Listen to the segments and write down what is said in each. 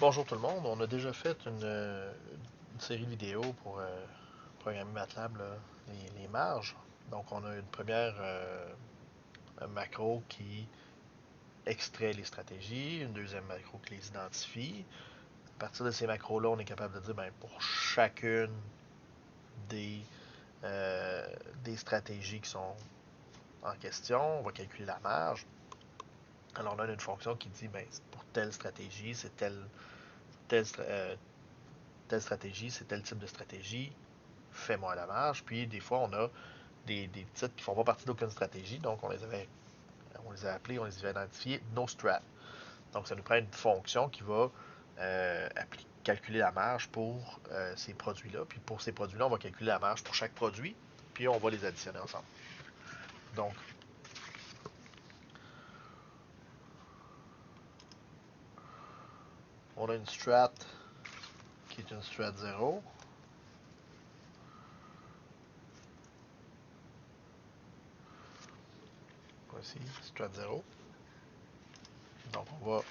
Bonjour tout le monde, on a déjà fait une série vidéo pour programmer MATLAB, là, les marges. Donc on a une première macro qui extrait les stratégies, une deuxième macro qui les identifie. À partir de ces macros-là, on est capable de dire ben, pour chacune des, euh, des stratégies qui sont en question, on va calculer la marge. Alors on a une fonction qui dit ben, pour telle stratégie, c'est telle, telle stratégie, c'est tel type de stratégie, fais-moi la marge. Puis des fois, on a des titres qui font pas partie d'aucune stratégie, donc on les a appelés, on les a identifiés no strat. Donc ça nous prend une fonction qui va calculer la marge pour ces produits-là. Puis pour ces produits-là, on va calculer la marge pour chaque produit, puis on va les additionner ensemble. Donc, on a une strat qui est une strat 0. Voici, strat 0. Donc on va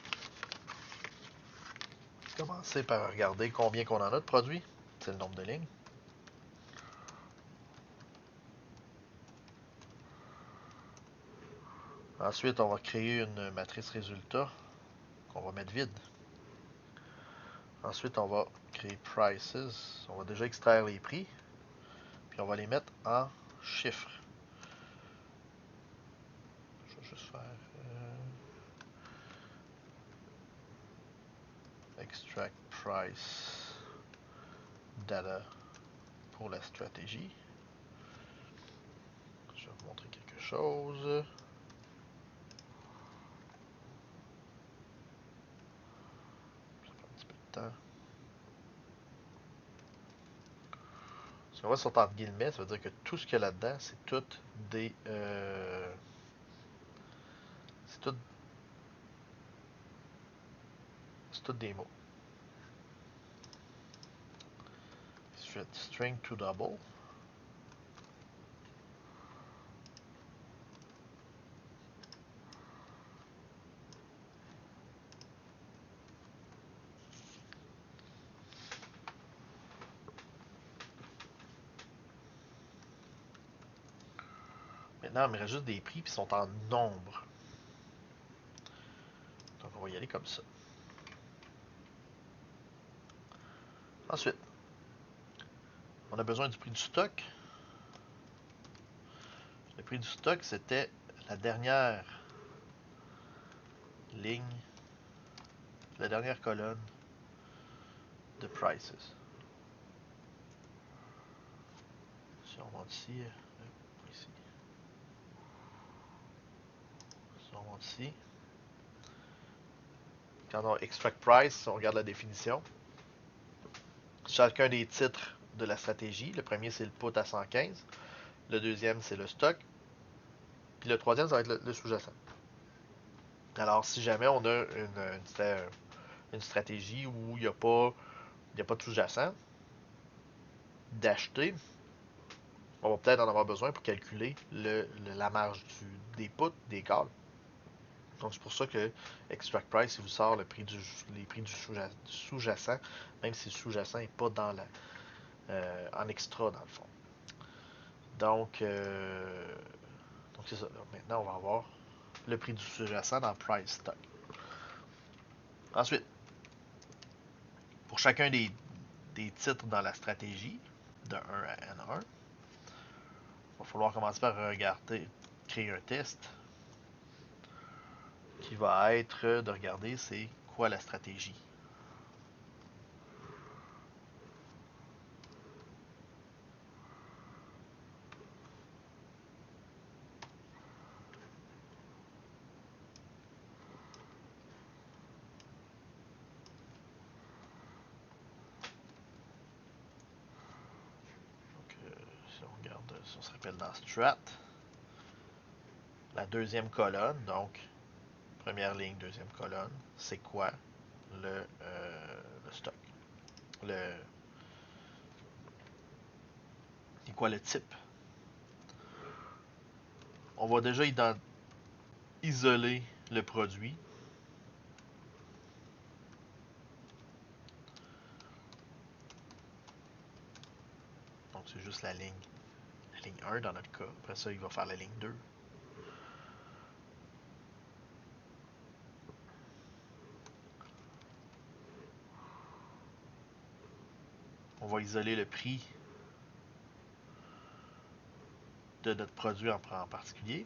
commencer par regarder combien qu'on en a de produits. C'est le nombre de lignes. Ensuite, on va créer une matrice résultat qu'on va mettre vide. Ensuite, on va créer prices. On va déjà extraire les prix. Puis on va les mettre en chiffres. Je vais juste faire extract price data pour la stratégie. Je vais vous montrer quelque chose. Ça prend un petit peu de temps. Si on va sur entre guillemets, ça veut dire que tout ce qu'il y a là-dedans, c'est tout des. C'est tout, c'est tout des mots. Si je fais string to double. Maintenant, on me rajoute des prix qui sont en nombre. Donc, on va y aller comme ça. Ensuite, on a besoin du prix du stock. Le prix du stock, c'était la dernière ligne, la dernière colonne de prices. Si on monte ici, ici. Si on monte ici, quand on extract price, on regarde la définition. Chacun des titres de la stratégie. Le premier, c'est le put à 115. Le deuxième, c'est le stock. Puis le troisième, ça va être le sous-jacent. Alors, si jamais on a une stratégie où il n'y a pas de sous-jacent, d'acheter, on va peut-être en avoir besoin pour calculer la marge des puts, des calls. Donc, c'est pour ça que Extract Price, il vous sort les prix du sous-jacent, même si le sous-jacent n'est pas en extra, dans le fond. Donc, c'est ça. Donc, maintenant, on va avoir le prix du sous-jacent dans Price Stock. Ensuite, pour chacun des titres dans la stratégie, de 1 à N1, il va falloir commencer par créer un test qui va être de regarder c'est quoi la stratégie. Donc, si on regarde, si on se rappelle dans Strat, la deuxième colonne, donc première ligne, deuxième colonne, c'est quoi le stock? C'est quoi le type? On va déjà isoler le produit. c'est juste la ligne 1 dans notre cas. Après ça, il va faire la ligne 2. On va isoler le prix de notre produit en particulier.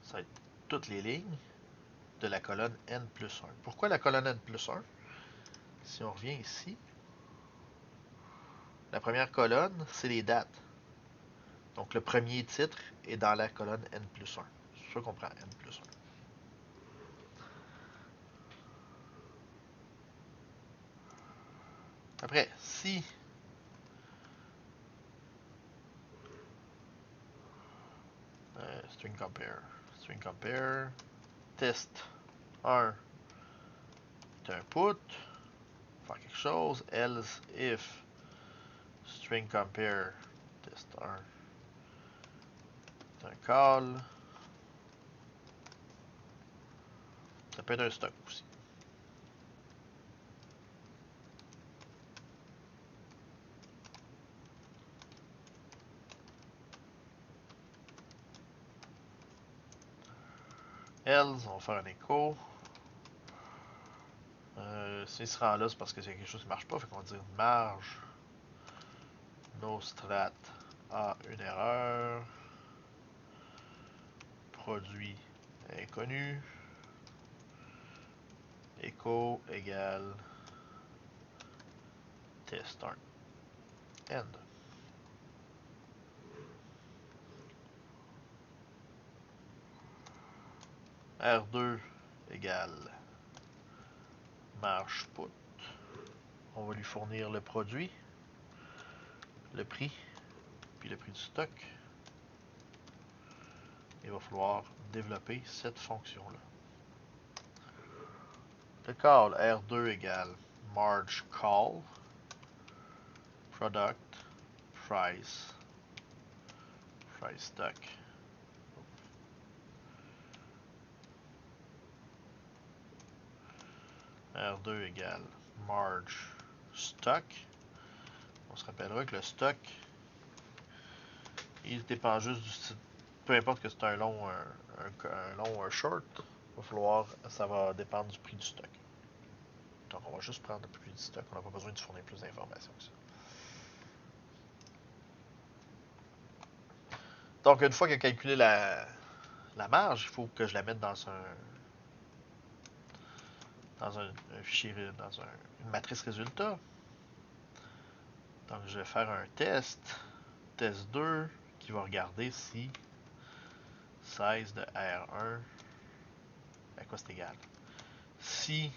Ça va être toutes les lignes de la colonne N plus 1. Pourquoi la colonne N plus 1? Si on revient ici, la première colonne, c'est les dates. Donc le premier titre est dans la colonne N plus 1. C'est ça qu'on prend N plus 1. Après, si string compare, test 1 est un put, faire quelque chose, else if string compare test 1 est un call, ça peut être un stock aussi. Else, on va faire un écho. S'il se rend là, c'est parce que c'est quelque chose qui ne marche pas. Fait qu'on va dire marge no strat a une erreur. Produit inconnu. Écho égale test 1. End. R2 égale marge put. On va lui fournir le produit, le prix, puis le prix du stock. Il va falloir développer cette fonction-là. Le call R2 égale marge call, product, price stock. R2 égale marge stock. On se rappellera que le stock, il dépend juste du site. Peu importe que c'est un long ou un short, ça va dépendre du prix du stock. Donc on va juste prendre le prix du stock. On n'a pas besoin de fournir plus d'informations que ça. Donc une fois qu'il a calculé la marge, il faut que je la mette dans un fichier, une matrice résultat. Donc je vais faire un test 2, qui va regarder si 16 de R1 à quoi c'est égal. Si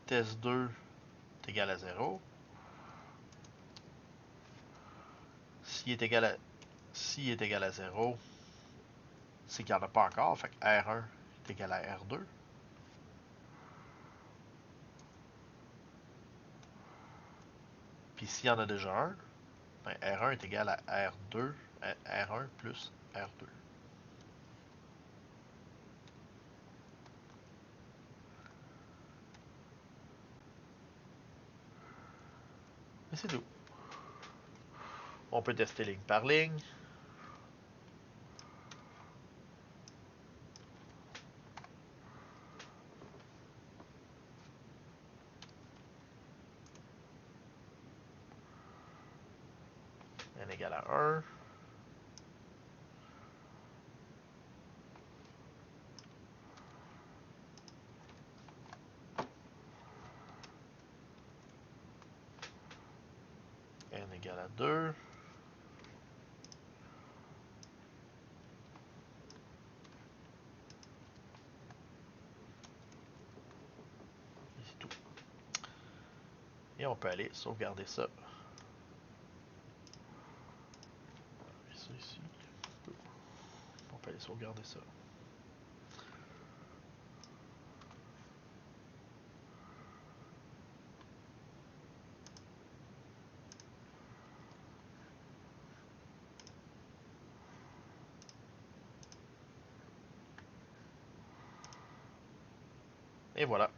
test 2 est égal à 0, s'il est égal à 0, c'est qu'il n'y en a pas encore, fait que R1 est égal à R2. Puis s'il y en a déjà un, ben R1 est égal à R2, R1 plus R2. Et c'est tout. On peut tester ligne par ligne. N égale à 1. N égale à 2. Et c'est tout. Et on peut aller sauvegarder ça. Et ça ici. On peut aller sauvegarder ça. Et voilà.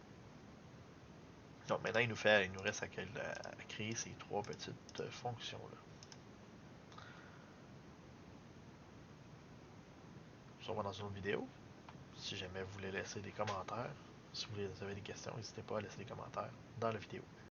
Donc maintenant, il nous reste à créer ces trois petites fonctions-là. On se revoit dans une autre vidéo. Si jamais vous voulez laisser des commentaires, si vous avez des questions, n'hésitez pas à laisser des commentaires dans la vidéo.